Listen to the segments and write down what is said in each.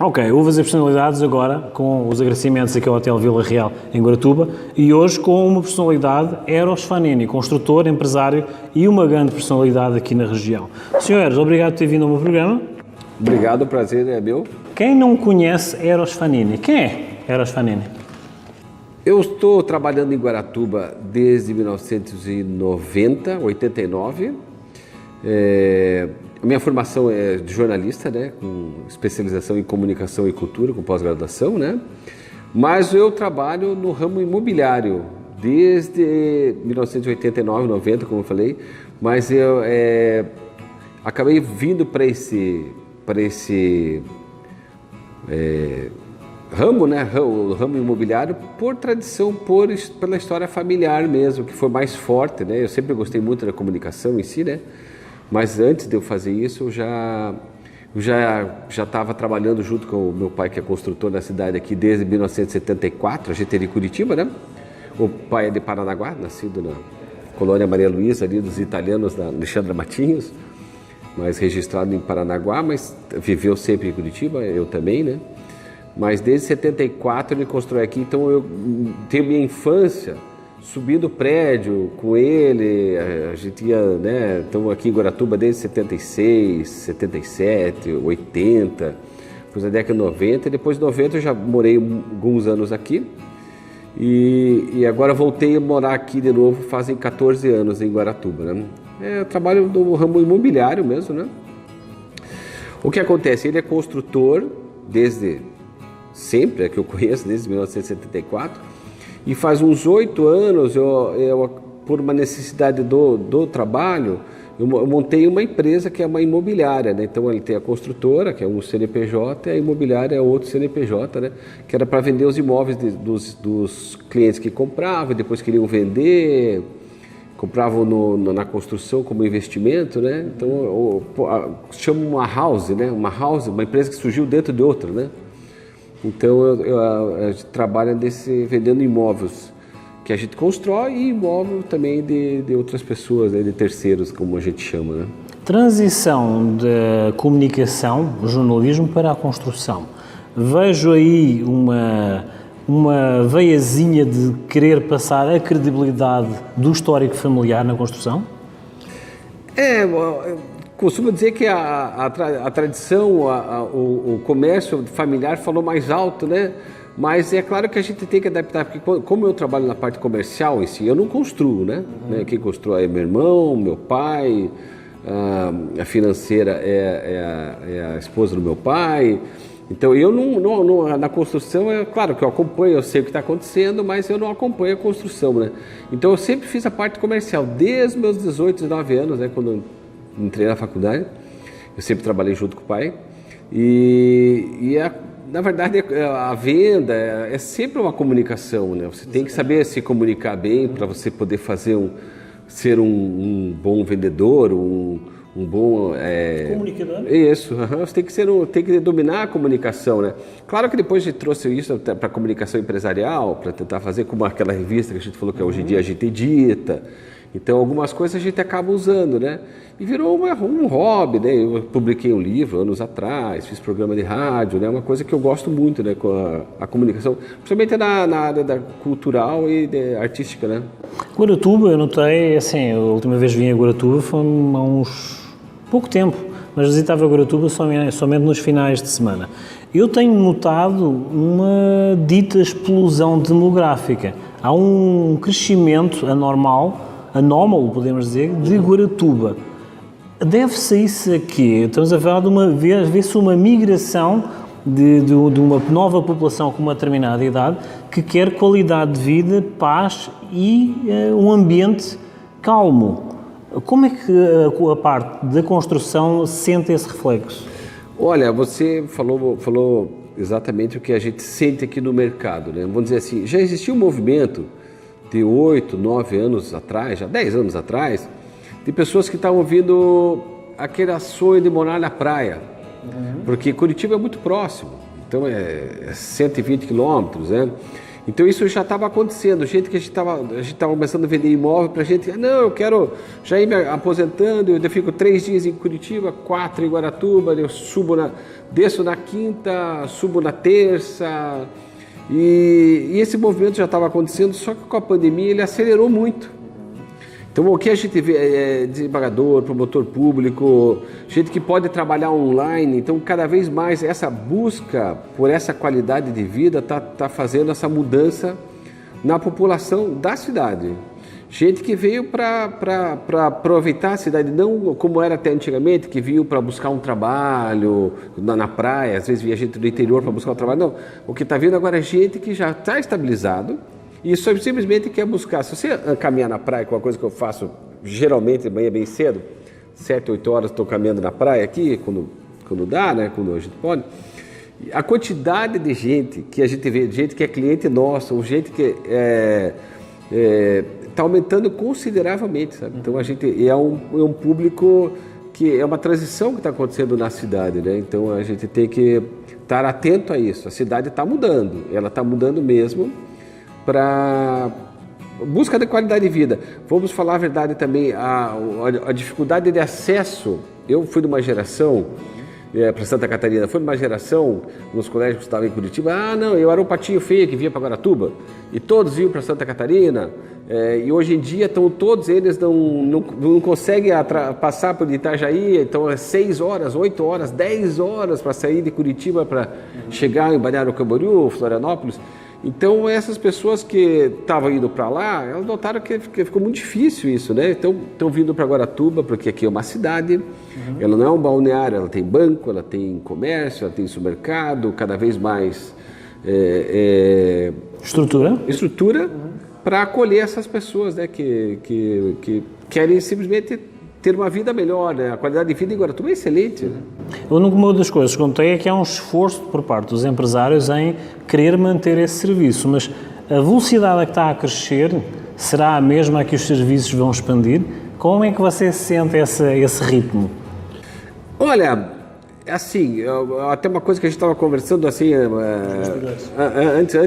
Ok, houve as personalidades agora com os agradecimentos aqui ao Hotel Vila Real em Guaratuba e hoje com uma personalidade, Eros Fanini, construtor, empresário e uma grande personalidade aqui na região. Senhores, obrigado por ter vindo ao meu programa. Obrigado, o prazer é meu. Quem não conhece Eros Fanini? Quem é Eros Fanini? Eu estou trabalhando em Guaratuba desde 1990, 89. A minha formação é de jornalista, né, com especialização em comunicação e cultura, com pós-graduação, né? Mas eu trabalho no ramo imobiliário desde 1989, 90, como eu falei. Mas eu acabei vindo para esse ramo, né, o ramo imobiliário, por tradição, pela história familiar mesmo, que foi mais forte, né? Eu sempre gostei muito da comunicação em si, né? Mas antes de eu fazer isso, eu já estava trabalhando junto com o meu pai, que é construtor na cidade aqui desde 1974, a gente é de Curitiba, né? O pai é de Paranaguá, nascido na colônia Maria Luísa, ali dos italianos da Alexandra Matinhos, mas registrado em Paranaguá, mas viveu sempre em Curitiba, eu também, né? Mas desde 74 ele constrói aqui, então eu tenho minha infância subindo o prédio com ele, a gente ia, né, estamos aqui em Guaratuba desde 76, 77, 80, depois da década de 90, e depois de 90 eu já morei alguns anos aqui, e agora voltei a morar aqui de novo, fazem 14 anos em Guaratuba, né? Eu trabalho no ramo imobiliário mesmo, né? O que acontece, ele é construtor desde sempre, que eu conheço, desde 1974, e faz uns 8 anos, por uma necessidade do trabalho, eu montei uma empresa que é uma imobiliária, né? Então ele tem a construtora, que é um CNPJ, e a imobiliária é outro CNPJ, né? Que era para vender os imóveis dos clientes que compravam, depois queriam vender, compravam na construção como investimento, né? Então chama uma house, né? Uma empresa que surgiu dentro de outra, né? Então a gente trabalha vendendo imóveis que a gente constrói e imóvel também de outras pessoas, né, de terceiros, como a gente chama, né? Transição da comunicação, jornalismo para a construção. Vejo aí uma veiazinha de querer passar a credibilidade do histórico familiar na construção? Costumo dizer que a tradição, o comércio familiar falou mais alto, né? Mas é claro que a gente tem que adaptar, porque como eu trabalho na parte comercial em si, eu não construo, né? Quem constrói é meu irmão, meu pai, a financeira é a esposa do meu pai. Então eu não na construção, é claro que eu acompanho, eu sei o que está acontecendo, mas eu não acompanho a construção, né? Então eu sempre fiz a parte comercial, desde meus 18, 19 anos, né? Quando eu entrei na faculdade, eu sempre trabalhei junto com o pai na verdade a venda é sempre uma comunicação, né? Você tem que saber se comunicar bem para você poder ser um bom vendedor, um bom comunicador. Isso, você tem que dominar a comunicação, né? Claro que depois a gente trouxe isso para a comunicação empresarial, para tentar fazer como aquela revista que a gente falou que hoje em dia a gente edita. Então, algumas coisas a gente acaba usando, né? E virou um hobby, né? Eu publiquei um livro anos atrás, fiz programa de rádio, né? Uma coisa que eu gosto muito, né? Com a comunicação, principalmente na área da cultural e artística, né? Guaratuba, eu notei, assim, a última vez vim a Guaratuba foi há uns pouco tempo, mas visitava Guaratuba somente nos finais de semana. Eu tenho notado uma dita explosão demográfica. Há um crescimento anómalo, podemos dizer, de Guaratuba. Deve-se isso a quê? Estamos a falar vê-se uma migração de uma nova população com uma determinada idade que quer qualidade de vida, paz e um ambiente calmo. Como é que a parte da construção sente esse reflexo? Olha, você falou exatamente o que a gente sente aqui no mercado, né? Vamos dizer assim, já existiu um movimento de 8, 9 anos atrás, já 10 anos atrás, de pessoas que estavam vindo aquele sonho de morar na praia, porque Curitiba é muito próximo, então é 120 quilômetros, né? Então isso já estava acontecendo, gente que a gente estava começando a vender imóvel para gente, não, eu quero já ir me aposentando, eu fico 3 dias em Curitiba, 4 em Guaratuba, eu desço na quinta, subo na terça, e esse movimento já estava acontecendo, só que com a pandemia ele acelerou muito. Então o que a gente vê é desembargador, promotor público, gente que pode trabalhar online, então cada vez mais essa busca por essa qualidade de vida está fazendo essa mudança na população da cidade. Gente que veio para aproveitar a cidade, não como era até antigamente, que veio para buscar um trabalho na praia, às vezes via gente do interior para buscar um trabalho, não. O que está vindo agora é gente que já está estabilizado, e simplesmente quer buscar. Se você caminhar na praia, que é uma coisa que eu faço geralmente de manhã bem cedo, 7, 8 horas estou caminhando na praia aqui, quando dá, né, quando a gente pode, a quantidade de gente que a gente vê, gente que é cliente nosso, ou gente que está aumentando consideravelmente, sabe? Então a gente é um público que é uma transição que está acontecendo na cidade, né? Então a gente tem que estar atento a isso. A cidade está mudando, ela está mudando mesmo, para busca de qualidade de vida. Vamos falar a verdade também, a dificuldade de acesso. Eu fui de uma geração, para Santa Catarina, fui de uma geração, nos colégios que estavam em Curitiba, não, eu era o patinho feio que vinha para Guaratuba, e todos iam para Santa Catarina, e hoje em dia todos eles não conseguem passar por Itajaí, então é 6 horas, 8 horas, 10 horas para sair de Curitiba para chegar em Balneário Camboriú, Florianópolis. Então essas pessoas que estavam indo para lá, elas notaram que ficou muito difícil isso, né? Então estão vindo para Guaratuba, porque aqui é uma cidade, ela não é um balneário, ela tem banco, ela tem comércio, ela tem supermercado, cada vez mais estrutura para acolher essas pessoas, né? Que querem simplesmente ter uma vida melhor, né? A qualidade de vida em Guaratuba é excelente, né? Uma das coisas que contei é que há um esforço por parte dos empresários em querer manter esse serviço, mas a velocidade a que está a crescer será a mesma a que os serviços vão expandir? Como é que você sente esse ritmo? Olha, assim, até uma coisa que a gente estava conversando assim, antes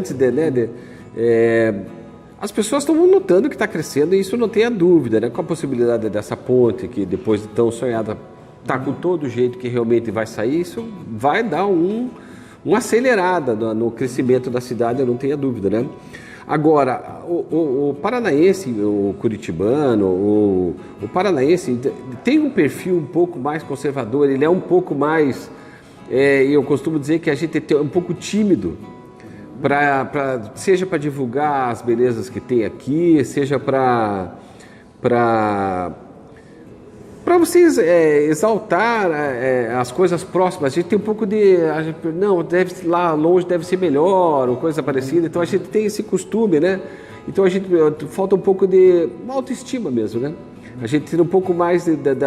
as pessoas estão notando que está crescendo, e isso não tem a dúvida, né? Com a possibilidade dessa ponte que depois de tão sonhada está com todo o jeito que realmente vai sair, isso vai dar uma acelerada no crescimento da cidade, eu não tenho a dúvida, né? Agora, o paranaense, o curitibano, o paranaense tem um perfil um pouco mais conservador, ele é um pouco mais, eu costumo dizer que a gente é um pouco tímido, seja para divulgar as belezas que tem aqui, seja para vocês exaltar as coisas próximas. A gente tem um pouco lá longe deve ser melhor, ou coisa parecida, então a gente tem esse costume, né? Então falta um pouco de uma autoestima mesmo, né? A gente tem um pouco mais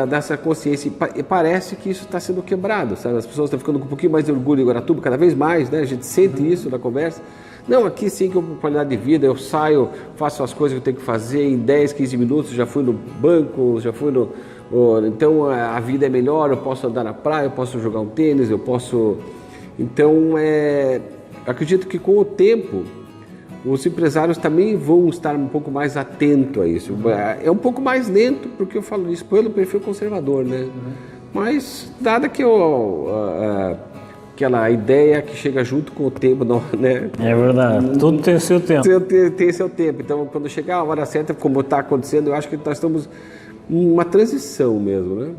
dessa consciência, e parece que isso está sendo quebrado, sabe? As pessoas estão ficando com um pouquinho mais de orgulho em Guaratuba, cada vez mais, né? A gente sente isso na conversa. Não, aqui sim que eu tenho qualidade de vida, eu saio, faço as coisas que eu tenho que fazer, em 10, 15 minutos já fui no banco, já fui então a vida é melhor, eu posso andar na praia, eu posso jogar um tênis, eu posso... Então, acredito que com o tempo, os empresários também vão estar um pouco mais atentos a isso. É um pouco mais lento, porque eu falo isso pelo perfil conservador, né? Mas, dada que aquela ideia que chega junto com o tempo, não, né? É verdade, tudo tem o seu tempo. Tem seu tempo. Então, quando chegar a hora certa, como está acontecendo, eu acho que nós estamos em uma transição mesmo, né?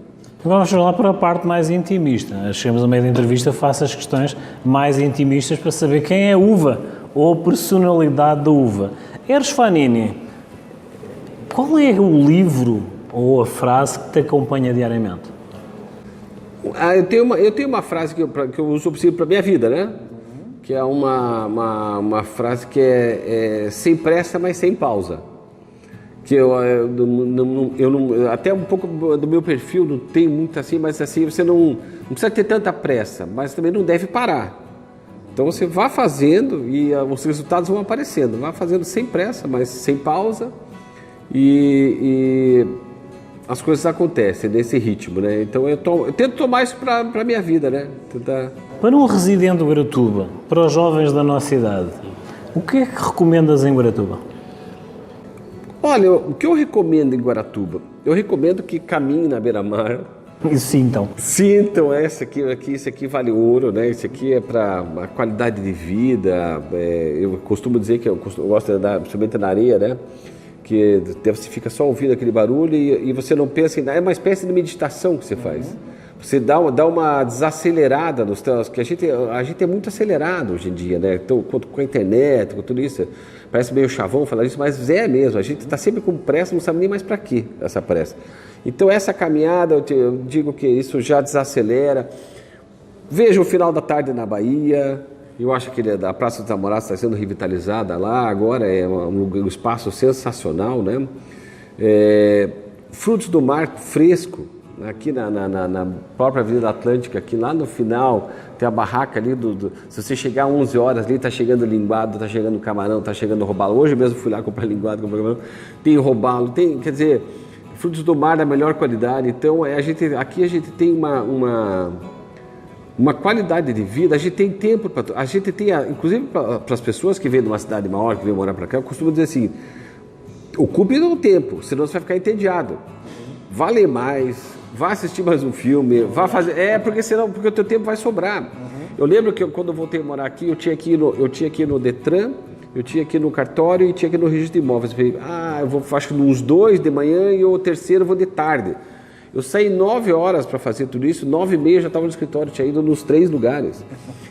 Vamos lá para a parte mais intimista. Chegamos a meio da entrevista, faço as questões mais intimistas para saber quem é a uva ou a personalidade da uva. Eros Fanini, qual é o livro ou a frase que te acompanha diariamente? Eu tenho uma frase que eu uso para a minha vida, né? Que é uma frase que é sem pressa, mas sem pausa. Que até um pouco do meu perfil não tem muito assim, mas assim, você não precisa ter tanta pressa, mas também não deve parar. Então você vá fazendo e os resultados vão aparecendo. Vá fazendo sem pressa, mas sem pausa, e as coisas acontecem nesse ritmo, né? Então eu tento tomar isso para a minha vida, né? Para um residente de Guaratuba, para os jovens da nossa idade, O que é que recomendas em Guaratuba? Olha, o que eu recomendo em Guaratuba? Eu recomendo que caminhem na beira-mar. Sintam, esse aqui vale ouro, né? Esse aqui é para a qualidade de vida. Eu costumo dizer que eu gosto de andar, principalmente na areia, né? Que você fica só ouvindo aquele barulho e você não pensa em nada. É uma espécie de meditação que você faz. Você dá uma desacelerada nos teus... Que a gente é muito acelerado hoje em dia, né? Então, com a internet, com tudo isso, parece meio chavão falar isso, mas é mesmo. A gente está sempre com pressa, não sabe nem mais para que essa pressa. Então, essa caminhada, eu digo que isso já desacelera. Veja o final da tarde na Bahia. Eu acho que a Praça dos Namorados está sendo revitalizada lá. Agora é um espaço sensacional, né? Frutos do mar fresco. Aqui na própria Avenida Atlântica, aqui lá no final, tem a barraca ali, se você chegar às 11 horas ali, está chegando linguado, está chegando camarão, está chegando robalo. Hoje mesmo fui lá comprar linguado, comprar camarão, tem robalo, quer dizer, frutos do mar da melhor qualidade. Então, aqui a gente tem uma qualidade de vida, a gente tem tempo, a gente tem, inclusive para as pessoas que vêm de uma cidade maior, que vêm morar para cá, eu costumo dizer assim, ocupe o tempo, senão você vai ficar entediado. Vá ler mais, vá assistir mais um filme, vá fazer... porque o teu tempo vai sobrar. Eu lembro que quando eu voltei a morar aqui, eu tinha que ir no Detran, eu tinha que ir no cartório e tinha que ir no registro de imóveis. Eu falei, eu vou, acho que uns 2 de manhã e o terceiro eu vou de tarde. Eu saí 9 horas para fazer tudo isso, 9h30 eu já estava no escritório, tinha ido nos 3 lugares.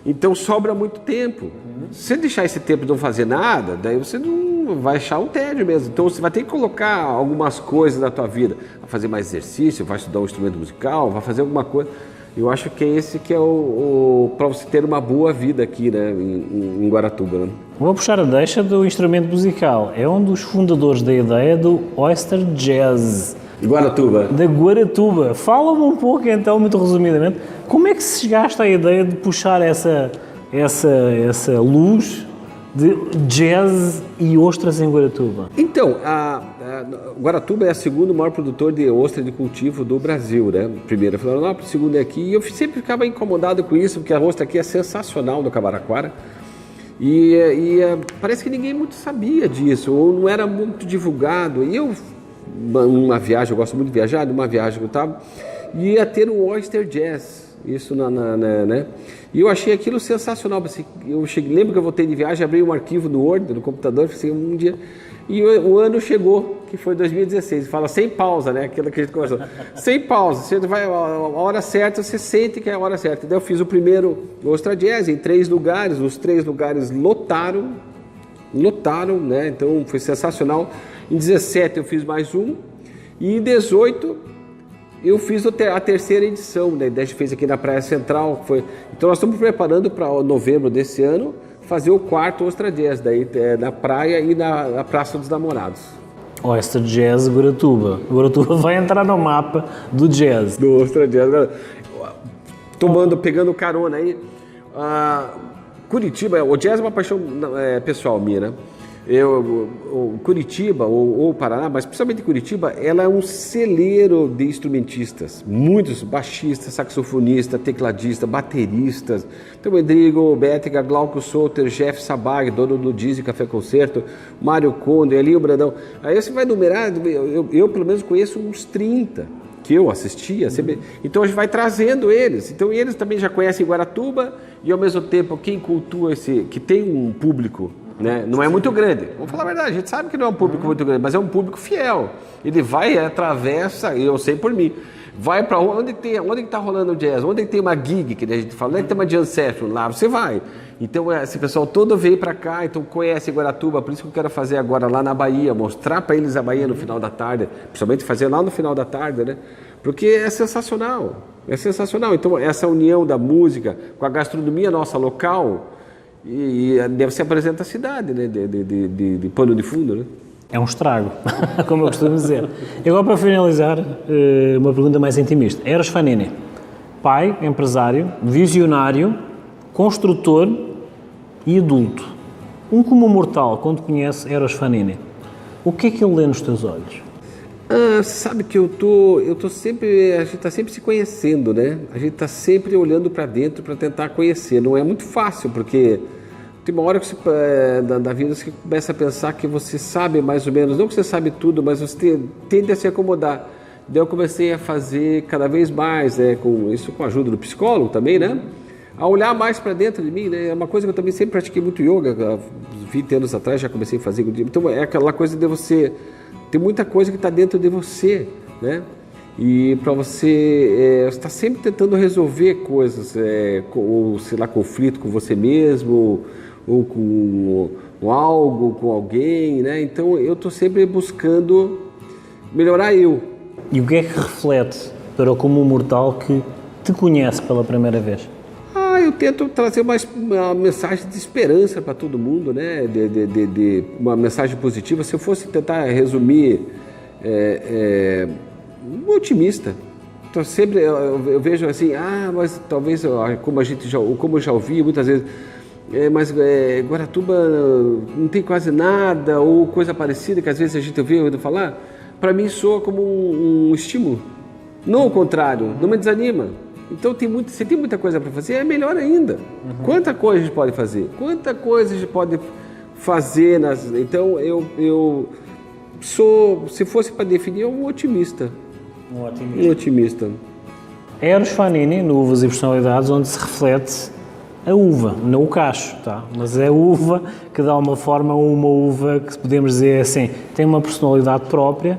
Então sobra muito tempo. Se você deixar esse tempo de não fazer nada, daí você não vai achar um tédio mesmo. Então você vai ter que colocar algumas coisas na tua vida. Vai fazer mais exercício, vai estudar um instrumento musical, vai fazer alguma coisa. Eu acho que é esse que é para você ter uma boa vida aqui, né, em Guaratuba. Né? Vou puxar a deixa do instrumento musical. É um dos fundadores da ideia do Oyster Jazz. Guaratuba. Da Guaratuba. Fala-me um pouco então, muito resumidamente, como é que se chegaste à ideia de puxar essa luz de jazz e ostras em Guaratuba? Então, Guaratuba é o segundo maior produtor de ostra de cultivo do Brasil, né? Primeiro é Florianópolis, segundo é aqui. E eu sempre ficava incomodado com isso, porque a ostra aqui é sensacional do Cabaraquara. Parece que ninguém muito sabia disso, ou não era muito divulgado. E eu, uma viagem, eu gosto muito de viajar, numa viagem que eu estava, ia ter o Oyster Jazz. Isso né? E eu achei aquilo sensacional. Lembro que eu voltei de viagem, abri um arquivo no Word, no computador, assim, um dia, e o ano chegou, que foi 2016. Fala sem pausa, né? Aquilo que a gente conversou. Sem pausa. Você vai a hora certa, você sente que é a hora certa. Daí eu fiz o primeiro Ostra Jazz em 3 lugares. Os 3 lugares lotaram, né? Então foi sensacional. Em 17 eu fiz mais um. E em 18 eu fiz a terceira edição, né? A gente fez aqui na Praia Central. Então nós estamos preparando para novembro desse ano fazer o 4º Ostra Jazz, daí na praia e na Praça dos Namorados. Oyster Jazz Guaratuba. Guaratuba vai entrar no mapa do jazz. Do Ostra Jazz. Pegando carona aí. Curitiba, o jazz é uma paixão pessoal minha, né? Curitiba ou Paraná, mas principalmente Curitiba, ela é um celeiro de instrumentistas, muitos baixistas, saxofonistas, tecladistas, bateristas. Então, Rodrigo Bétega, Glauco Souter, Jeff Sabag, dono do Dizzy Café Concerto, Mário Conde, Elinho Brandão. Aí você vai numerar, eu pelo menos conheço uns 30 que eu assistia. Então a gente vai trazendo eles. Então eles também já conhecem Guaratuba e ao mesmo tempo quem cultua que tem um público, né? Não é muito grande. Vamos falar a verdade, a gente sabe que não é um público muito grande, mas é um público fiel. Ele vai, atravessa, e eu sei por mim, vai para onde que está rolando o jazz, onde que tem uma gig, que a gente fala, onde que tem uma jam session, lá você vai. Então esse pessoal todo veio para cá, então conhece Guaratuba, por isso que eu quero fazer agora lá na Bahia, mostrar para eles a Bahia no final da tarde, principalmente fazer lá no final da tarde, né? Porque é sensacional. Então essa união da música com a gastronomia nossa local, e deve se apresenta a cidade, né? de pano de fundo, né? É um estrago, como eu costumo dizer. E agora, para finalizar, uma pergunta mais intimista. Eros Fanini, pai, empresário, visionário, construtor e adulto. Um comum mortal, quando conhece Eros Fanini, o que é que ele lê nos teus olhos? Sabe que eu tô sempre, a gente está sempre se conhecendo, né? A gente está sempre olhando para dentro para tentar conhecer. Não é muito fácil, porque tem uma hora que você, da vida você começa a pensar que você sabe mais ou menos, não que você sabe tudo, mas você tende a se acomodar. Daí eu comecei a fazer cada vez mais, né, com a ajuda do psicólogo também, né, a olhar mais para dentro de mim, né, é uma coisa que eu também sempre pratiquei muito yoga, há 20 anos atrás já comecei a fazer, então é aquela coisa de você, tem muita coisa que está dentro de você, né, e para você está sempre tentando resolver coisas, ou sei lá, conflito com você mesmo, ou com algo, com alguém, né, então eu estou sempre buscando melhorar eu. E o que é que reflete para o comum mortal que te conhece pela primeira vez? Eu tento trazer uma mensagem de esperança para todo mundo, né? De uma mensagem positiva. Se eu fosse tentar resumir, um otimista. Então sempre eu vejo assim, mas talvez como eu já ouvi muitas vezes, mas Guaratuba não tem quase nada ou coisa parecida que às vezes a gente ouve falar. Para mim soa como um estímulo, não o contrário, não me desanima. Então se tem muita coisa para fazer, é melhor ainda. Uhum. Quanta coisa a gente pode fazer? Quanta coisa a gente pode fazer? Então eu sou, se fosse para definir, um otimista. Um otimista. Eros Fanini, no Uvas e Personalidades, onde se reflete a uva, não o cacho, tá? Mas é a uva que dá uma forma, uma uva que podemos dizer assim, tem uma personalidade própria,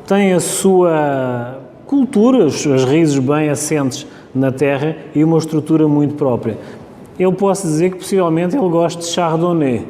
tem a sua cultura, as raízes bem assentes na terra e uma estrutura muito própria. Eu posso dizer que possivelmente ele gosta de Chardonnay.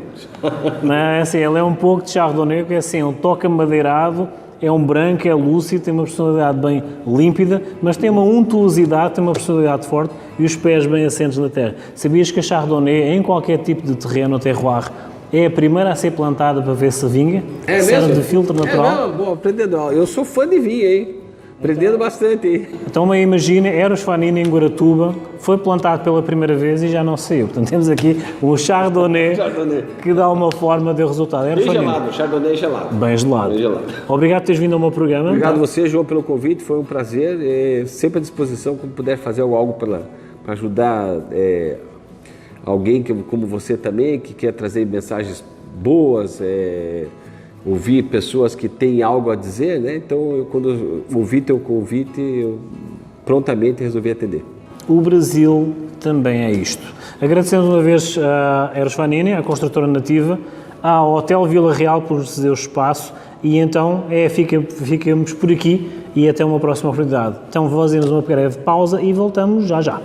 Não é? Assim, ele é um pouco de Chardonnay, que é assim, um toque amadeirado, é um branco, é lúcido, tem uma personalidade bem límpida, mas tem uma untuosidade, tem uma personalidade forte e os pés bem assentes na terra. Sabias que a Chardonnay, em qualquer tipo de terreno ou terroir, é a primeira a ser plantada para ver se vinga? Serve de filtro natural? Bom, aprendendo. Eu sou fã de vinho, hein? Aprendendo bastante, hein? Então, imagina, Eros Fanini em Guaratuba, foi plantado pela primeira vez e já não saiu. Portanto, temos aqui o Chardonnay, que dá uma forma de resultado. Bem gelado, Chardonnay gelado. Bem gelado. Obrigado por teres vindo ao meu programa. Obrigado a você, João, pelo convite, foi um prazer. Sempre à disposição, como puder fazer algo para ajudar alguém como você também, que quer trazer mensagens boas, ouvir pessoas que têm algo a dizer, né? Então, quando eu ouvi teu convite, eu prontamente resolvi atender. O Brasil também é isto. Agradecemos uma vez a Eros Fanini, a construtora nativa, ao Hotel Vila Real por nos ceder o espaço e então ficamos por aqui e até uma próxima oportunidade. Então fazemos uma breve pausa e voltamos já já.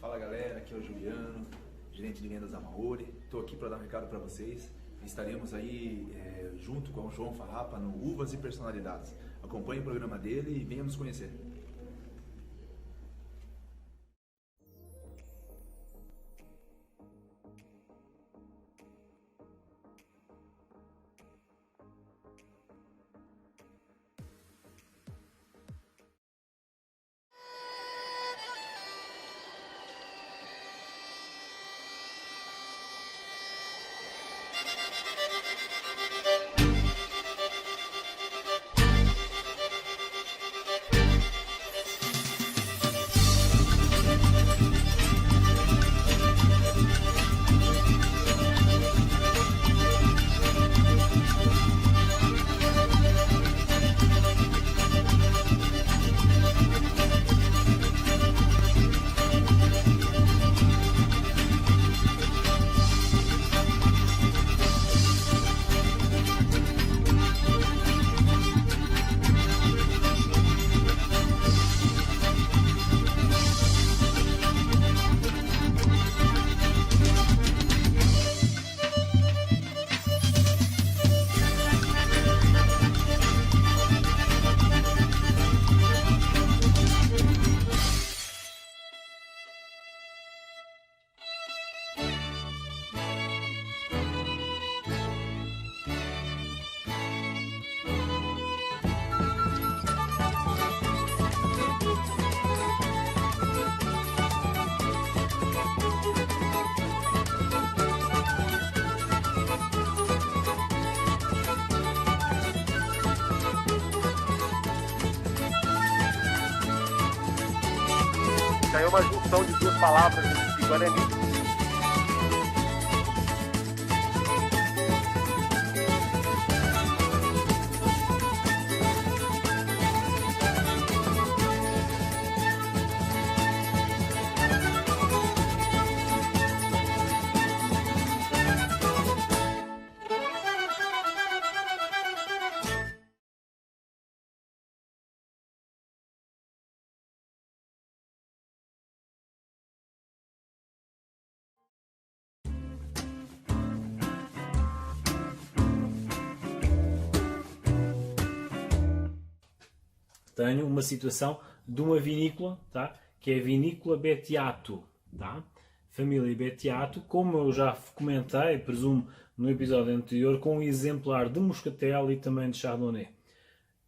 Fala galera, aqui é o Juliano, gerente de vendas da Maori. Estou aqui para dar um recado para vocês. Estaremos aí junto com o João Farrapa no Uvas e Personalidades. Acompanhe o programa dele e venha nos conhecer. Então é uma junção de duas palavras de Guarani. Tenho uma situação de uma vinícola, tá? Que é a Vinícola Bettiato, tá? Família Bettiato, como eu já comentei, presumo, no episódio anterior, com um exemplar de Moscatel e também de Chardonnay.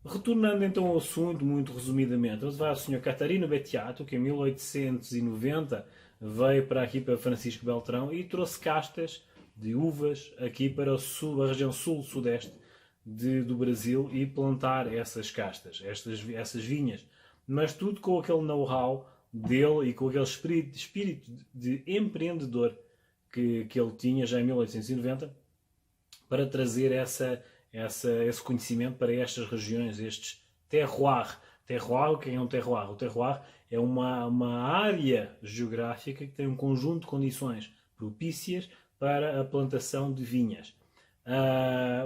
Retornando então ao assunto, muito resumidamente, vamos falar do Sr. Catarino Bettiato, que em 1890 veio para aqui para Francisco Beltrão e trouxe castas de uvas aqui para a região sul-sudeste do Brasil e plantar essas castas, essas vinhas. Mas tudo com aquele know-how dele e com aquele espírito de empreendedor que ele tinha já em 1890 para trazer esse conhecimento para estas regiões, estes terroir. Terroir, o que é um terroir? O terroir é uma área geográfica que tem um conjunto de condições propícias para a plantação de vinhas.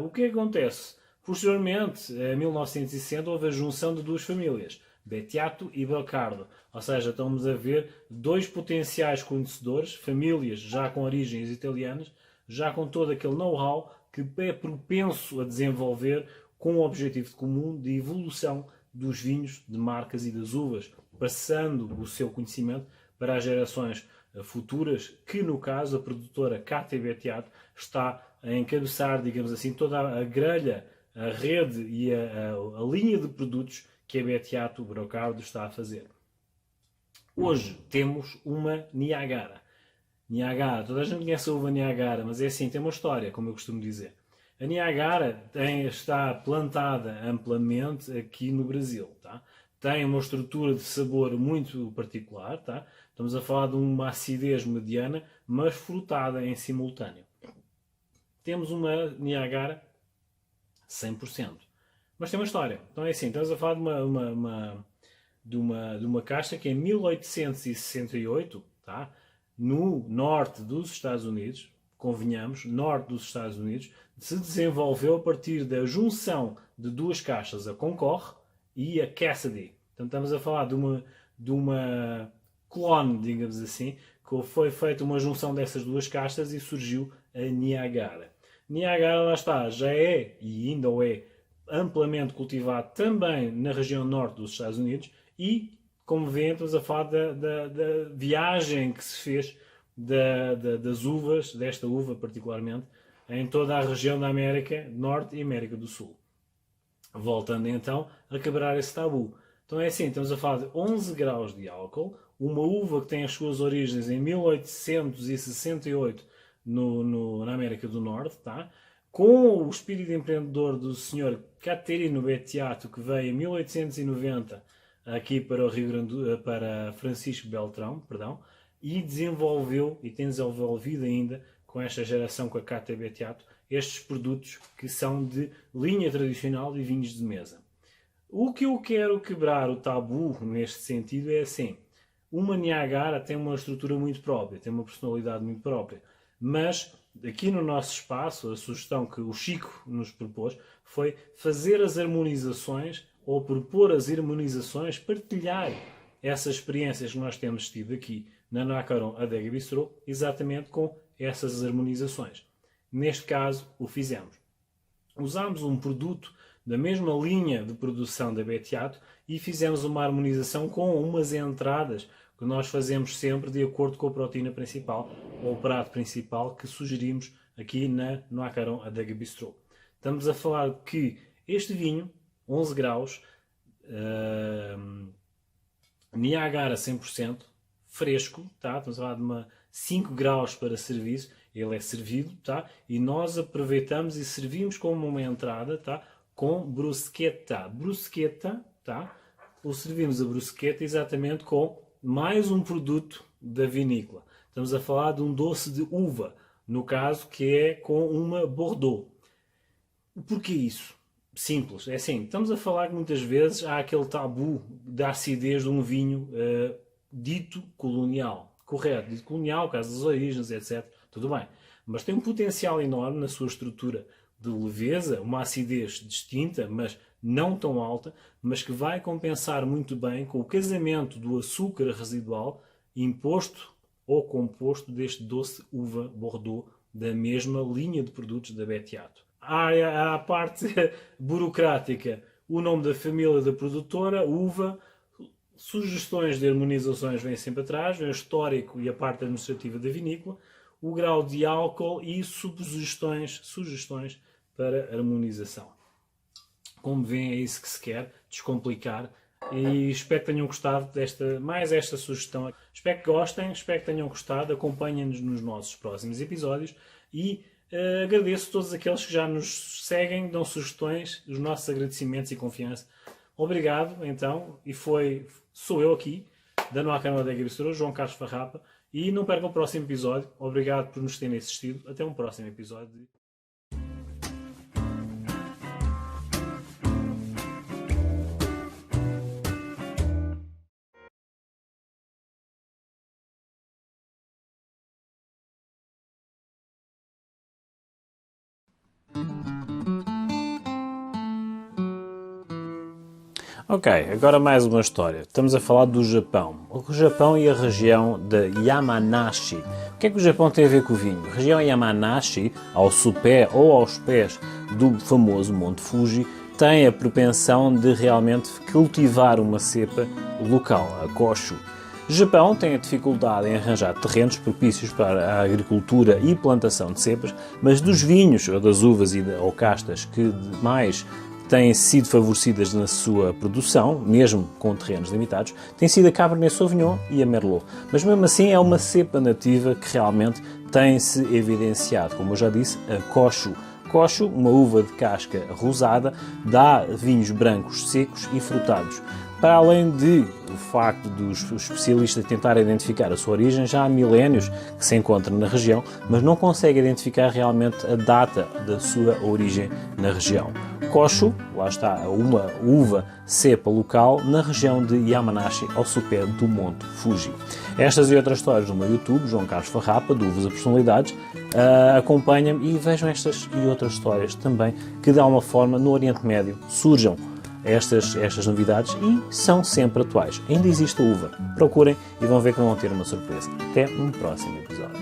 O que acontece? Posteriormente, em 1960, houve a junção de duas famílias, Bettiato e Belcardo. Ou seja, estamos a ver dois potenciais conhecedores, famílias já com origens italianas, já com todo aquele know-how que é propenso a desenvolver com o objetivo comum de evolução dos vinhos, de marcas e das uvas, passando o seu conhecimento para as gerações futuras, que no caso a produtora Cátia Bettiato está a encabeçar, digamos assim, toda a grelha, a rede e a linha de produtos que a Bettiato Brocardo está a fazer. Hoje temos uma Niagara. Niagara, toda a gente conhece a uva Niagara, mas é assim, tem uma história, como eu costumo dizer. A Niagara está plantada amplamente aqui no Brasil, tá? Tem uma estrutura de sabor muito particular, tá? Estamos a falar de uma acidez mediana, mas frutada em simultâneo. Temos uma Niagara 100%. Mas tem uma história. Então é assim, estamos a falar de uma caixa que em 1868, tá? No norte dos Estados Unidos, convenhamos, norte dos Estados Unidos, se desenvolveu a partir da junção de duas caixas, a Concord e a Cassidy. Então estamos a falar de uma clone, digamos assim, que foi feita uma junção dessas duas caixas e surgiu a Niagara. Niagara, lá está, já é e ainda o é amplamente cultivado também na região norte dos Estados Unidos e, como vêem, estamos a falar da viagem que se fez das uvas, desta uva particularmente, em toda a região da América Norte e América do Sul. Voltando então a quebrar esse tabu. Então é assim, estamos a falar de 11 graus de álcool, uma uva que tem as suas origens em 1868 na América do Norte, tá? Com o espírito empreendedor do Sr. Catarino Bettiato, que veio em 1890 aqui para o Rio Grande, para Francisco Beltrão, perdão, e desenvolveu e tem desenvolvido ainda com esta geração, com a Cátia Bettiato, estes produtos que são de linha tradicional de vinhos de mesa. O que eu quero quebrar o tabu neste sentido é assim, uma Niagara tem uma estrutura muito própria, tem uma personalidade muito própria, mas aqui no nosso espaço, a sugestão que o Chico nos propôs foi fazer as harmonizações ou propor as harmonizações, partilhar essas experiências que nós temos tido aqui na Nacaron Adega Bistrô, exatamente com essas harmonizações. Neste caso, o fizemos. Usámos um produto da mesma linha de produção da Bettiato e fizemos uma harmonização com umas entradas que nós fazemos sempre de acordo com a proteína principal ou o prato principal que sugerimos aqui no Acaron Adega Bistrô. Estamos a falar que este vinho, 11 graus, Niagara 100%, fresco, tá? Estamos a falar de 5 graus para serviço, ele é servido, tá? E nós aproveitamos e servimos como uma entrada, tá? Com bruschetta. Bruschetta, tá? Ou servimos a bruschetta exatamente com mais um produto da vinícola. Estamos a falar de um doce de uva, no caso que é com uma Bordeaux. Porquê isso? Simples, é assim, estamos a falar que muitas vezes há aquele tabu da acidez de um vinho dito colonial. Correto, dito colonial, caso das origens, etc. Tudo bem. Mas tem um potencial enorme na sua estrutura de leveza, uma acidez distinta, mas não tão alta, mas que vai compensar muito bem com o casamento do açúcar residual imposto ou composto deste doce uva Bordeaux da mesma linha de produtos da Bettiato. Há a parte burocrática, o nome da família da produtora, uva, sugestões de harmonizações vêm sempre atrás, vem o histórico e a parte administrativa da vinícola, o grau de álcool e sugestões para harmonização. Como veem, é isso que se quer, descomplicar, e espero que tenham gostado esta sugestão. Espero que gostem, espero que tenham gostado, acompanhem-nos nos nossos próximos episódios e agradeço a todos aqueles que já nos seguem, dão sugestões, os nossos agradecimentos e confiança. Obrigado, então, e sou eu aqui, da Noa Câmara da Agricultura, João Carlos Farrapa, e não percam o próximo episódio. Obrigado por nos terem assistido. Até um próximo episódio. Ok, agora mais uma história. Estamos a falar do Japão. O Japão e a região de Yamanashi. O que é que o Japão tem a ver com o vinho? A região Yamanashi, ao sopé ou aos pés do famoso Monte Fuji, tem a propensão de realmente cultivar uma cepa local, a Koshu. O Japão tem a dificuldade em arranjar terrenos propícios para a agricultura e plantação de cepas, mas dos vinhos, ou das uvas ou castas que mais têm sido favorecidas na sua produção, mesmo com terrenos limitados, tem sido a Cabernet Sauvignon e a Merlot. Mas mesmo assim é uma cepa nativa que realmente tem-se evidenciado. Como eu já disse, a Koshu. Koshu, uma uva de casca rosada, dá vinhos brancos secos e frutados. Para além de o facto dos especialistas tentarem identificar a sua origem, já há milénios que se encontra na região, mas não conseguem identificar realmente a data da sua origem na região. Koshu, lá está, uma uva cepa local na região de Yamanashi, ao sopé do Monte Fuji. Estas e outras histórias no meu YouTube, João Carlos Farrapa, de Uvas a Personalidades. Acompanhem-me e vejam estas e outras histórias também que, de alguma forma, no Oriente Médio surjam estas novidades e são sempre atuais. Ainda existe a uva. Procurem e vão ver que não vão ter uma surpresa. Até um próximo episódio.